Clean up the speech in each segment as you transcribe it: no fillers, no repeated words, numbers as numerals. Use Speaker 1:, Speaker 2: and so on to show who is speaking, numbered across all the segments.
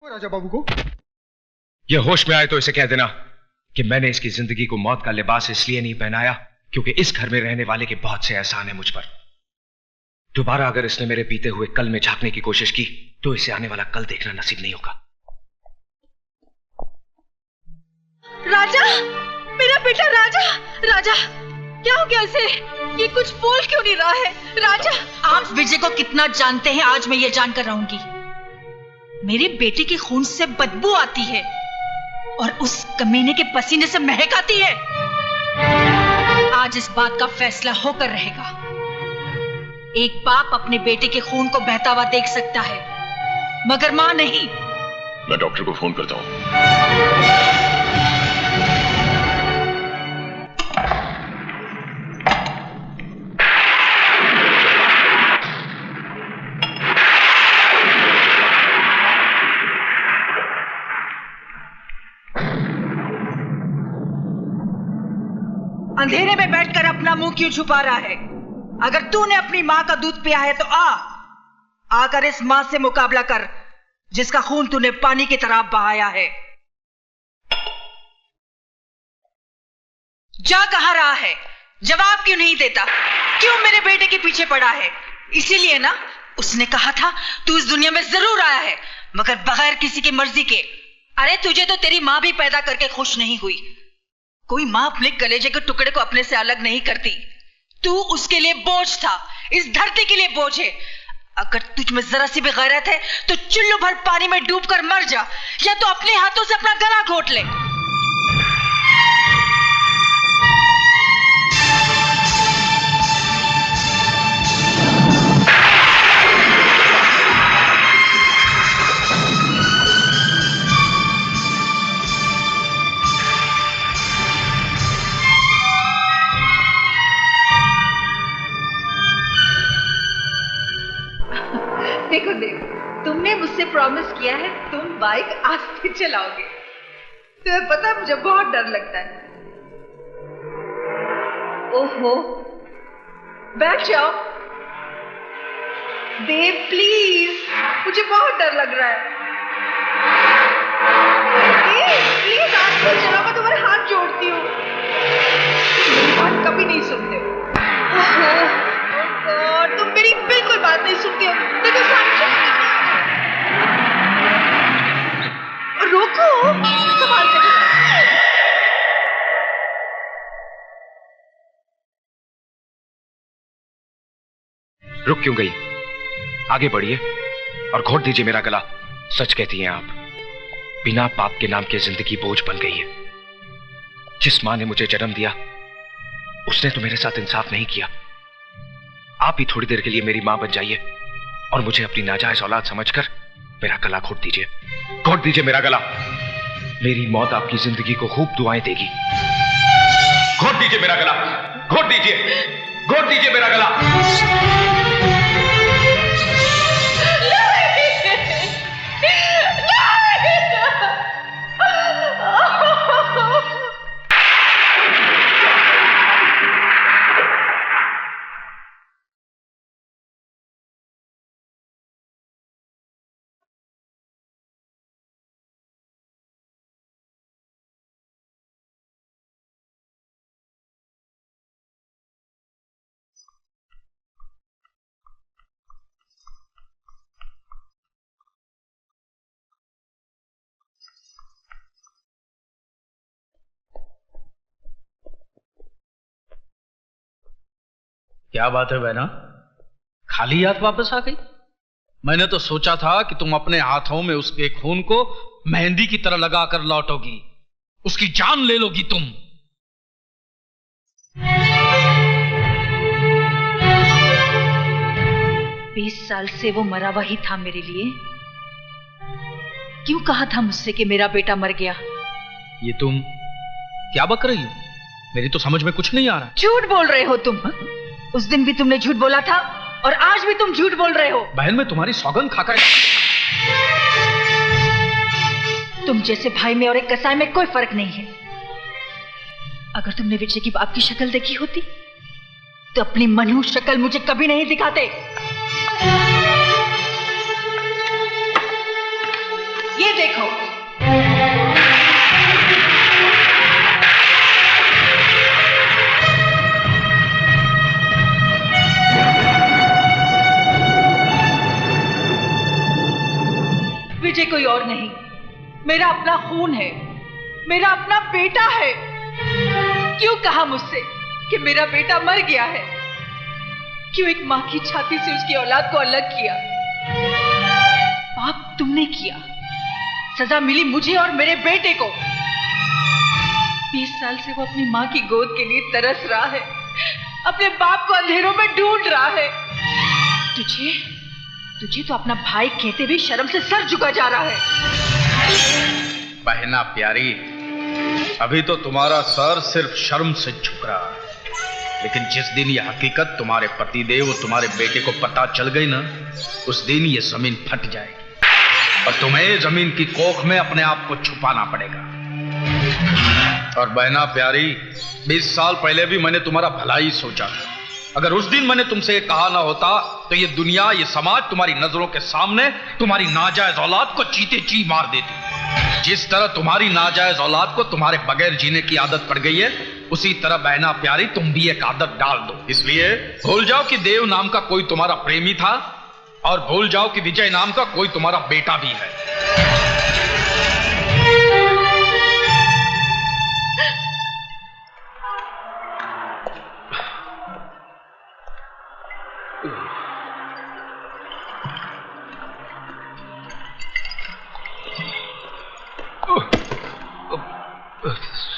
Speaker 1: राजा बाबू को
Speaker 2: ये होश में आए तो इसे कह देना कि मैंने इसकी जिंदगी को मौत का लिबास इसलिए नहीं पहनाया क्योंकि इस घर में रहने वाले के बहुत से एहसान है मुझ पर। दोबारा अगर इसने मेरे बीते हुए कल में झांकने की कोशिश की तो इसे आने वाला कल देखना नसीब नहीं होगा।
Speaker 3: राजा, मेरा बेटा राजा, राजा क्या हो गया इसे? ये कुछ बोल क्यों नहीं रहा है? राजा,
Speaker 4: आप विजय को कितना जानते हैं आज मैं ये जानकर रहूंगी। मेरे बेटे के खून से बदबू आती है और उस कमीने के पसीने से महक आती है। आज इस बात का फैसला होकर रहेगा। एक बाप अपने बेटे के खून को बहता हुआ देख सकता है मगर मां नहीं।
Speaker 5: मैं डॉक्टर को फोन करता हूं।
Speaker 4: अंधेरे में बैठकर अपना मुंह क्यों छुपा रहा है? अगर तूने अपनी मां का दूध पिया है तो आकर इस मां से मुकाबला कर जिसका खून तूने पानी की तरह बहाया है। जा कहां रहा है? जवाब क्यों नहीं देता? क्यों मेरे बेटे के पीछे पड़ा है? इसीलिए ना उसने कहा था तू इस दुनिया में जरूर आया है मगर बगैर किसी की मर्जी के। अरे तुझे तो तेरी मां भी पैदा करके खुश नहीं हुई। कोई मां अपने कलेजे के टुकड़े को अपने से अलग नहीं करती। तू उसके लिए बोझ था, इस धरती के लिए बोझ है। अगर तुझ में जरा सी भी गैरत है तो चुल्लू भर पानी में डूबकर मर जा या तो अपने हाथों से अपना गला घोट ले।
Speaker 3: देखो देव, तुमने मुझसे प्रॉमिस किया है तुम बाइक आस्ते चलाओगे। तुम्हें पता है मुझे बहुत डर लगता है। ओहो, बैठ जाओ। देव प्लीज, मुझे बहुत डर लग रहा है। प्लीज आस्ते चलाओ, मैं तुम्हारे हाथ जोड़ती हूँ। बात कभी नहीं सुनते हो। और तुम मेरी बिल्कुल बात नहीं सुनती हो। देखो सामने रोको, संभाल के।
Speaker 2: रुक क्यों गई? आगे बढ़िए और घोट दीजिए मेरा गला। सच कहती हैं आप, बिना पाप के नाम की जिंदगी बोझ बन गई है। जिस मां ने मुझे जन्म दिया उसने तो मेरे साथ इंसाफ नहीं किया। आप ही थोड़ी देर के लिए मेरी मां बन जाइए और मुझे अपनी नाजायज औलाद समझकर मेरा गला घोट दीजिए। घोट दीजिए मेरा गला। मेरी मौत आपकी जिंदगी को खूब दुआएं देगी। घोट दीजिए मेरा गला। घोट दीजिए, घोट दीजिए मेरा गला।
Speaker 6: क्या बात है बहना, खाली हाथ वापस आ गई? मैंने तो सोचा था कि तुम अपने हाथों में उसके खून को मेहंदी की तरह लगाकर लौटोगी, उसकी जान ले लोगी तुम।
Speaker 4: 20 साल से वो मरा हुआ ही था मेरे लिए। क्यों कहा था मुझसे कि मेरा बेटा मर गया?
Speaker 6: ये तुम क्या बक रही हो? मेरी तो समझ में कुछ नहीं आ रहा।
Speaker 4: झूठ बोल रहे हो तुम। उस दिन भी तुमने झूठ बोला था और आज भी तुम झूठ बोल रहे हो।
Speaker 6: बहन, मैं तुम्हारी सौगंध खाकर।
Speaker 4: तुम जैसे भाई में और एक कसाई में कोई फर्क नहीं है। अगर तुमने विजय की बाप की शक्ल देखी होती तो अपनी मनहूस शक्ल मुझे कभी नहीं दिखाते। ये विजय कोई और नहीं, मेरा अपना खून है, मेरा अपना बेटा है। क्यों कहा मुझसे कि मेरा बेटा मर गया है? क्यों एक मां की छाती से उसकी औलाद को अलग किया? पाप तुमने किया, सजा मिली मुझे और मेरे बेटे को। 20 साल से वो अपनी मां की गोद के लिए तरस रहा है, अपने बाप को अंधेरों में ढूंढ रहा है। तुझे तो अपना भाई कहते भी शर्म से सर झुका जा रहा है।
Speaker 6: बहना प्यारी, अभी तो तुम्हारा सर सिर्फ शर्म से झुक रहा है, लेकिन जिस दिन ये हकीकत तुम्हारे पतिदेव और तुम्हारे बेटे को पता चल गई ना, उस दिन ये जमीन फट जाएगी और तुम्हें जमीन की कोख में अपने आप को छुपाना पड़ेगा। और बहना प्यारी, 20 साल पहले भी मैंने तुम्हारा भला ही सोचा था। अगर उस दिन मैंने तुमसे ये कहा ना होता तो ये दुनिया, ये समाज तुम्हारी नजरों के सामने तुम्हारी नाजायज औलाद को चीते ची मार देती। जिस तरह तुम्हारी नाजायज औलाद को तुम्हारे बगैर जीने की आदत पड़ गई है, उसी तरह बहना प्यारी तुम भी एक आदत डाल दो। इसलिए भूल जाओ कि देव नाम का कोई तुम्हारा प्रेमी था और भूल जाओ कि विजय नाम का कोई तुम्हारा बेटा भी है।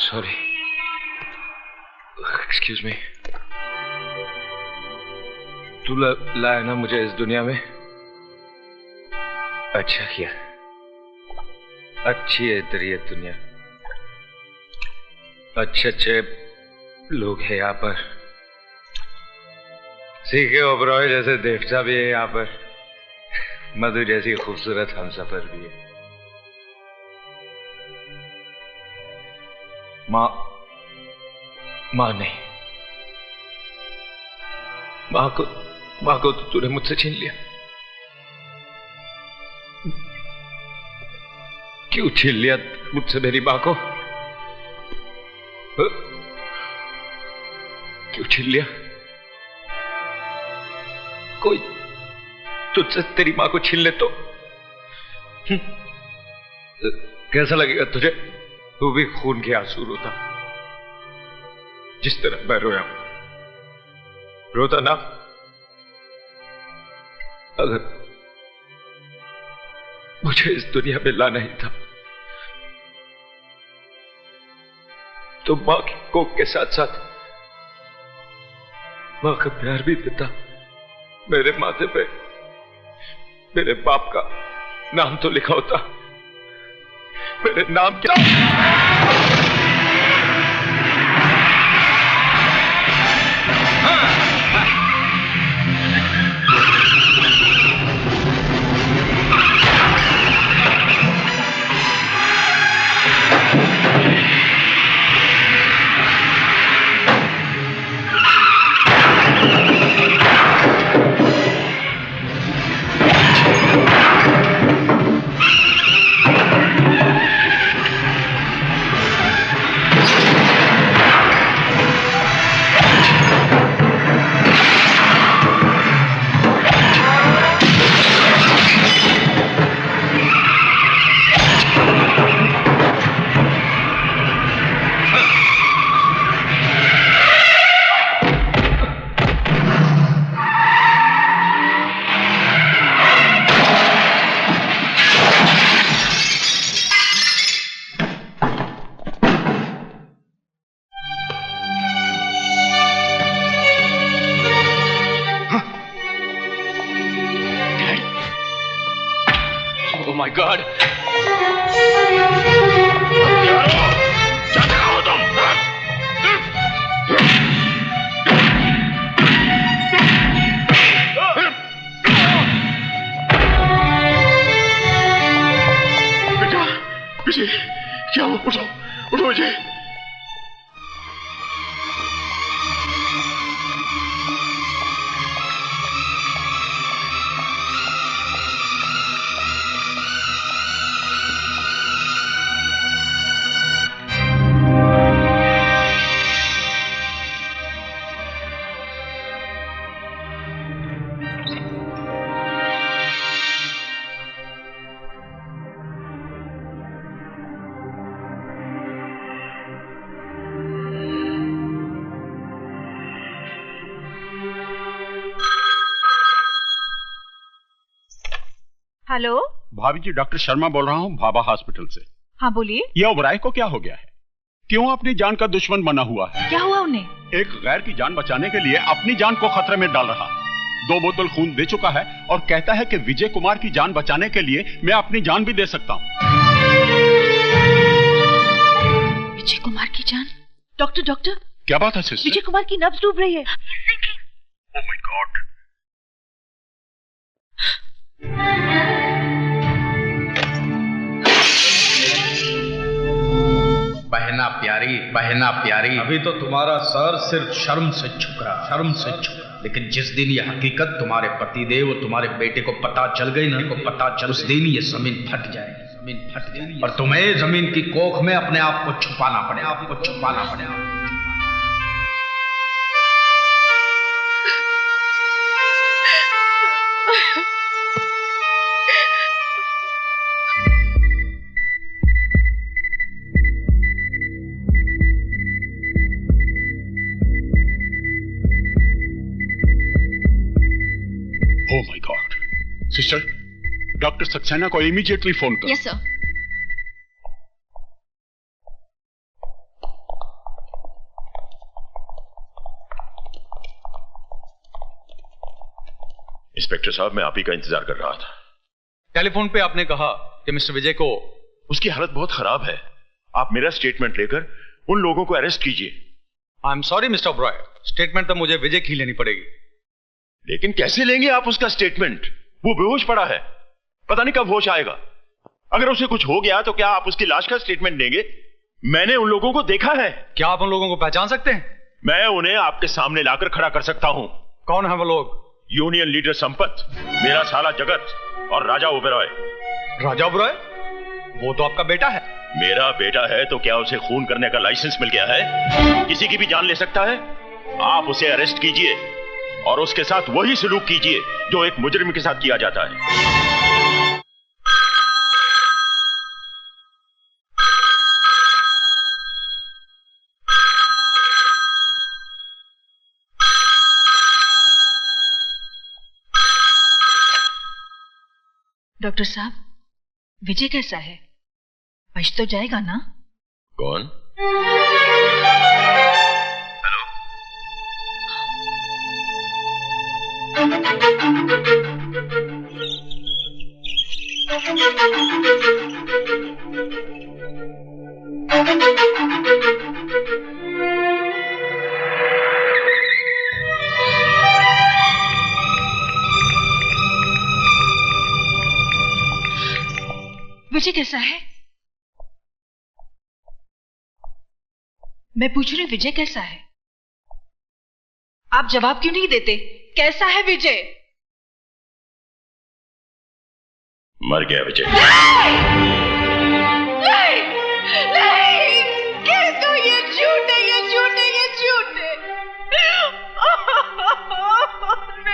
Speaker 2: Sorry, excuse me. तू लाया ना मुझे इस दुनिया में, अच्छा किया। अच्छी है तेरी ये दुनिया, अच्छे अच्छे लोग हैं यहाँ पर, सीखे ओबरॉय जैसे देवता भी है यहाँ पर, मधु जैसी खूबसूरत हमसफर भी है। माँ नहीं, माँ को तो तूने मुझसे छीन लिया। क्यों छीन लिया मुझसे मेरी माँ को? क्यों छीन लिया? कोई तुझसे तेरी माँ को छीन ले तो कैसा लगेगा तुझे? तू भी खून के आंसू रोता, जिस तरह मैं रोया। रोता ना अगर मुझे इस दुनिया में लाना ही था तो मां की कोख के साथ साथ मां का प्यार भी देता। मेरे माथे पे मेरे बाप का नाम तो लिखा होता। मेरे नाम क्या?
Speaker 5: माय गॉड, बेटा विजय, क्या हुआ? उठो उठो विजय।
Speaker 3: हेलो।
Speaker 5: भाभी जी, डॉक्टर शर्मा बोल रहा हूँ, भाभा हॉस्पिटल से।
Speaker 3: हाँ बोलिए।
Speaker 5: ये ओबराय को क्या हो गया है? क्यों अपनी जान का दुश्मन बना हुआ है?
Speaker 3: क्या हुआ उन्हें?
Speaker 5: एक गैर की जान बचाने के लिए अपनी जान को खतरे में डाल रहा। 2 बोतल खून दे चुका है और कहता है कि विजय कुमार की जान बचाने के लिए मैं अपनी जान भी दे सकता हूँ।
Speaker 3: विजय कुमार की जान? डॉक्टर
Speaker 5: क्या बात है सिस्टर?
Speaker 3: विजय कुमार की नब्ज डूब रही है।
Speaker 5: Oh my God.
Speaker 6: बहना प्यारी, अभी तो तुम्हारा सर सिर्फ शर्म से झुक रहा, लेकिन जिस दिन ये हकीकत तुम्हारे पतिदेव और तुम्हारे बेटे को पता चल गई ना, उस दिन ये जमीन फट जाएगी, और तुम्हें जमीन की कोख में अपने आप को छुपाना पड़ेगा।
Speaker 5: Oh my God. Sister, doctor Saxena को इमीडिएटली फोन करो।
Speaker 3: Yes sir.
Speaker 5: इंस्पेक्टर साहब, मैं आप ही का इंतजार कर रहा था।
Speaker 2: टेलीफोन पे आपने कहा कि मिस्टर विजय को
Speaker 5: उसकी हालत बहुत खराब है। आप मेरा स्टेटमेंट लेकर उन लोगों को अरेस्ट कीजिए।
Speaker 2: I am sorry mister Oberoi, statement तो मुझे विजय की लेनी पड़ेगी।
Speaker 5: लेकिन कैसे लेंगे आप उसका स्टेटमेंट? वो बेहोश पड़ा है, पता नहीं कब होश आएगा। अगर उसे कुछ हो गया तो क्या आप उसकी लाश का स्टेटमेंट देंगे? मैंने उन लोगों को देखा है।
Speaker 2: क्या आप उन लोगों को पहचान सकते हैं?
Speaker 5: मैं उन्हें आपके सामने लाकर खड़ा कर सकता हूं।
Speaker 2: कौन है वो लोग?
Speaker 5: यूनियन लीडर संपत, मेरा साला जगत और राजा ओबेरॉय।
Speaker 2: राजा ओबेरॉय? वो तो आपका बेटा है।
Speaker 5: मेरा बेटा है तो क्या उसे खून करने का लाइसेंस मिल गया है? किसी की भी जान ले सकता है। आप उसे अरेस्ट कीजिए और उसके साथ वही सलूक कीजिए जो एक मुजरिम के साथ किया जाता है।
Speaker 3: डॉक्टर साहब, विजय कैसा है? बच तो जाएगा ना?
Speaker 5: कौन?
Speaker 3: विजय कैसा है? मैं पूछ रही हूँ, विजय कैसा है? आप जवाब क्यों नहीं देते? कैसा है विजय?
Speaker 5: मर गया विजय।
Speaker 3: नहीं, नहीं, कह दो ये झूठ है, ये झूठ है, ये झूठ है।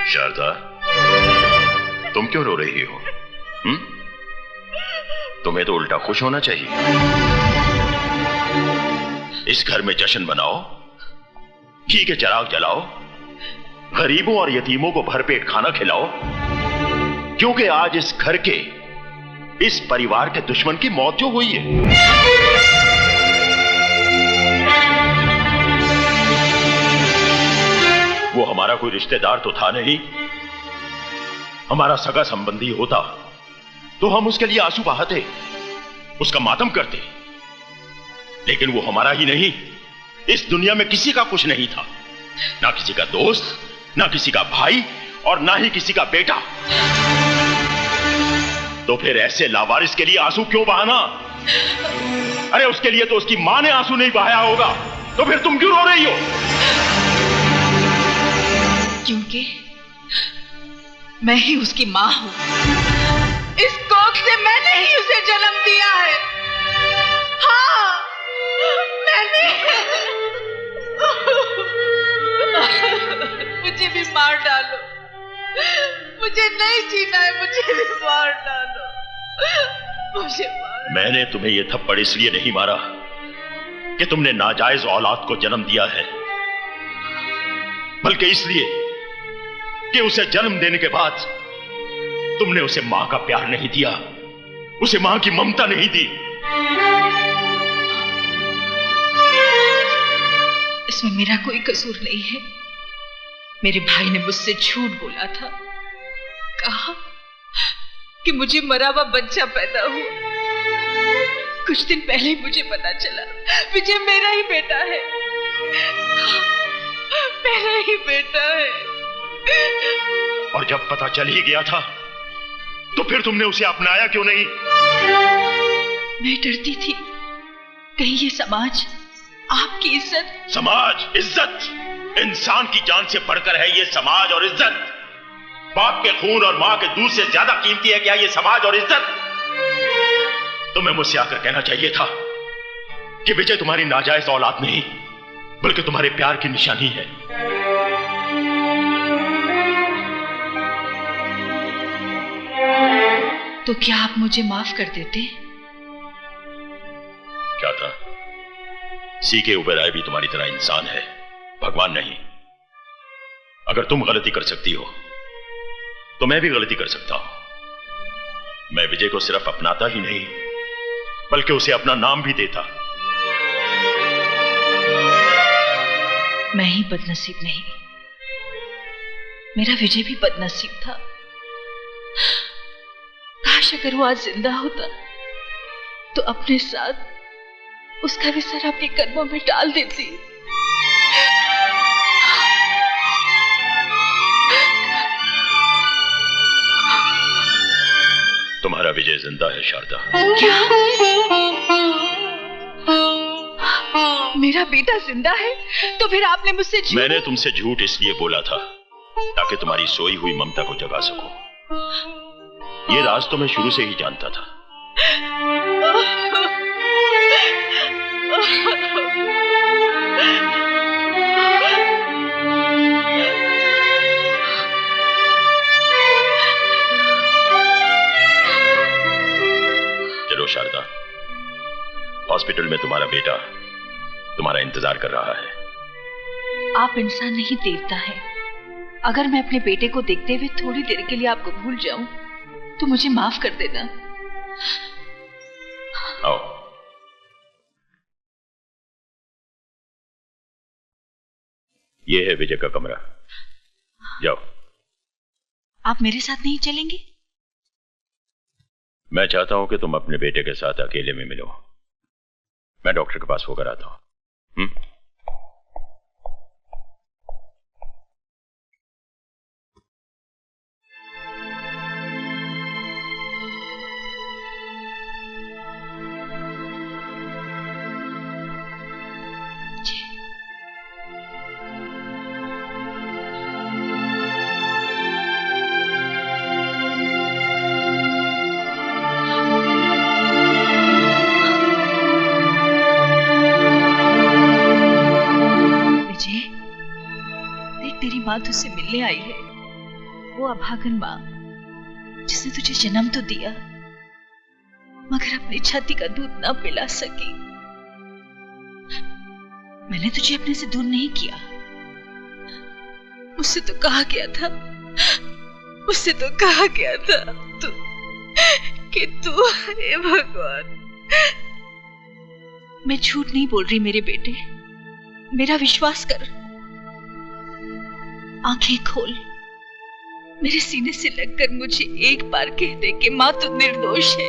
Speaker 5: शारदा, तुम क्यों रो रही हो? तुम्हें तो उल्टा खुश होना चाहिए। इस घर में जश्न मनाओ, घी के चिराग जलाओ, गरीबों और यतीमों को भरपेट खाना खिलाओ, क्योंकि आज इस घर के, इस परिवार के दुश्मन की मौत जो हुई है, वो हमारा कोई रिश्तेदार तो था नहीं। हमारा सगा संबंधी होता तो हम उसके लिए आंसू बहाते, उसका मातम करते, लेकिन वो हमारा ही नहीं, इस दुनिया में किसी का कुछ नहीं था। ना किसी का दोस्त, ना किसी का भाई, और ना ही किसी का बेटा। तो फिर ऐसे लावारिस के लिए आंसू क्यों बहाना? अरे उसके लिए तो उसकी मां ने आंसू नहीं बहाया होगा, तो फिर तुम क्यों रो रही हो?
Speaker 3: क्योंकि मैं ही उसकी मां हूं। इस कोख से मैंने ही उसे जन्म दिया है। हाँ, मैंने। मुझे भी मार डालो, मुझे नहीं जीना है, मुझे भी मार डालो, मुझे मार।
Speaker 5: मैंने तुम्हें यह थप्पड़ इसलिए नहीं मारा कि तुमने नाजायज औलाद को जन्म दिया है, बल्कि इसलिए कि उसे जन्म देने के बाद तुमने उसे मां का प्यार नहीं दिया, उसे मां की ममता नहीं दी।
Speaker 3: इसमें मेरा कोई कसूर नहीं है। मेरे भाई ने मुझसे झूठ बोला था, कहा कि मुझे मरा हुआ बच्चा पैदा हुआ। कुछ दिन पहले ही मुझे पता चला विजय मेरा ही बेटा है, मेरा ही बेटा है।
Speaker 5: और जब पता चल ही गया था तो फिर तुमने उसे अपनाया क्यों नहीं?
Speaker 3: मैं डरती थी कहीं ये समाज आपकी इज्जत।
Speaker 5: समाज, इज्जत, इंसान की जान से बढ़कर है ये समाज और इज्जत। बाप के खून और मां के दूध से ज्यादा कीमती है क्या ये समाज और इज्जत? तुम्हें मुझसे आकर कहना चाहिए था कि विजय तुम्हारी नाजायज औलाद नहीं बल्कि तुम्हारे प्यार की निशानी है।
Speaker 3: तो क्या आप मुझे माफ कर देते?
Speaker 5: क्या था? सीखे उबेराय भी तुम्हारी तरह इंसान है, भगवान नहीं। अगर तुम गलती कर सकती हो तो मैं भी गलती कर सकता हूं। मैं विजय को सिर्फ अपनाता ही नहीं बल्कि उसे अपना नाम भी देता।
Speaker 3: मैं ही बदनसीब नहीं, मेरा विजय भी बदनसीब था। काश अगर वो आज जिंदा होता तो अपने साथ उसका भी सर आपके कदमों में डाल देती।
Speaker 5: तुम्हारा विजय जिंदा है शारदा।
Speaker 3: क्या? मेरा बेटा जिंदा है? तो फिर आपने मुझसे झूठ?
Speaker 5: मैंने तुमसे झूठ इसलिए बोला था ताकि तुम्हारी सोई हुई ममता को जगा सकूं। ये राज तो मैं शुरू से ही जानता था। चलो शारदा, हॉस्पिटल में तुम्हारा बेटा तुम्हारा इंतजार कर रहा है।
Speaker 3: आप इंसान नहीं देवता है। अगर मैं अपने बेटे को देखते हुए थोड़ी देर के लिए आपको भूल जाऊं तो मुझे माफ कर देना।
Speaker 5: आओ। ये है विजय का कमरा, जाओ।
Speaker 3: आप मेरे साथ नहीं चलेंगे?
Speaker 5: मैं चाहता हूं कि तुम अपने बेटे के साथ अकेले में मिलो। मैं डॉक्टर के पास होकर आता हूं।
Speaker 3: माँ तुझसे मिलने आई है, वो अभागन माँ जिसने तुझे जन्म तो दिया मगर अपनी छाती का दूध ना पिला सकी। मैंने तुझे अपने से दूर नहीं किया। मुझसे तो कहा गया था, मुझसे तो कहा गया था कि तू, हे भगवान। मैं झूठ नहीं बोल रही मेरे बेटे, मेरा विश्वास कर। आंखें खोल, मेरे सीने से लगकर मुझे एक बार कह दे कि माँ तू निर्दोष है।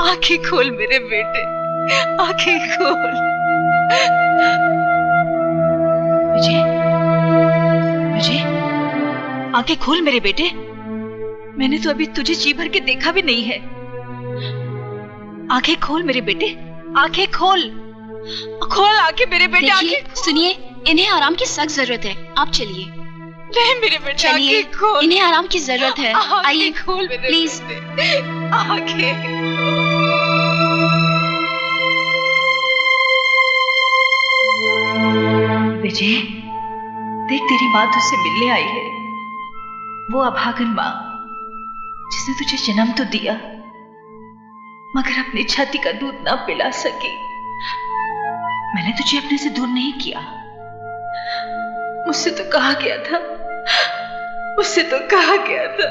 Speaker 3: आंखें खोल मेरे बेटे, आंखें खोल। विजय, विजय, आंखें खोल मेरे बेटे। मैंने तो अभी तुझे जी भर के देखा भी नहीं है। आंखें खोल मेरे बेटे, आंखें खोल, खोल आंखें मेरे बेटे। आंखें
Speaker 1: सुनिए, इन्हें आराम की सख्त जरूरत है, आप चलिए।
Speaker 3: नहीं मेरे बेटे,
Speaker 1: चलिए, इन्हें आराम की जरूरत है। आइए
Speaker 3: खोल मेरे
Speaker 1: प्लीज।
Speaker 3: आंखें विजय, देख तेरी माँ तुझसे मिलने आई है, वो अभागन माँ जिसने तुझे जन्म तो दिया मगर अपनी छाती का दूध ना पिला सकी। मैंने तुझे अपने से दूर नहीं किया। मुझसे तो कहा गया था, मुझसे तो कहा गया था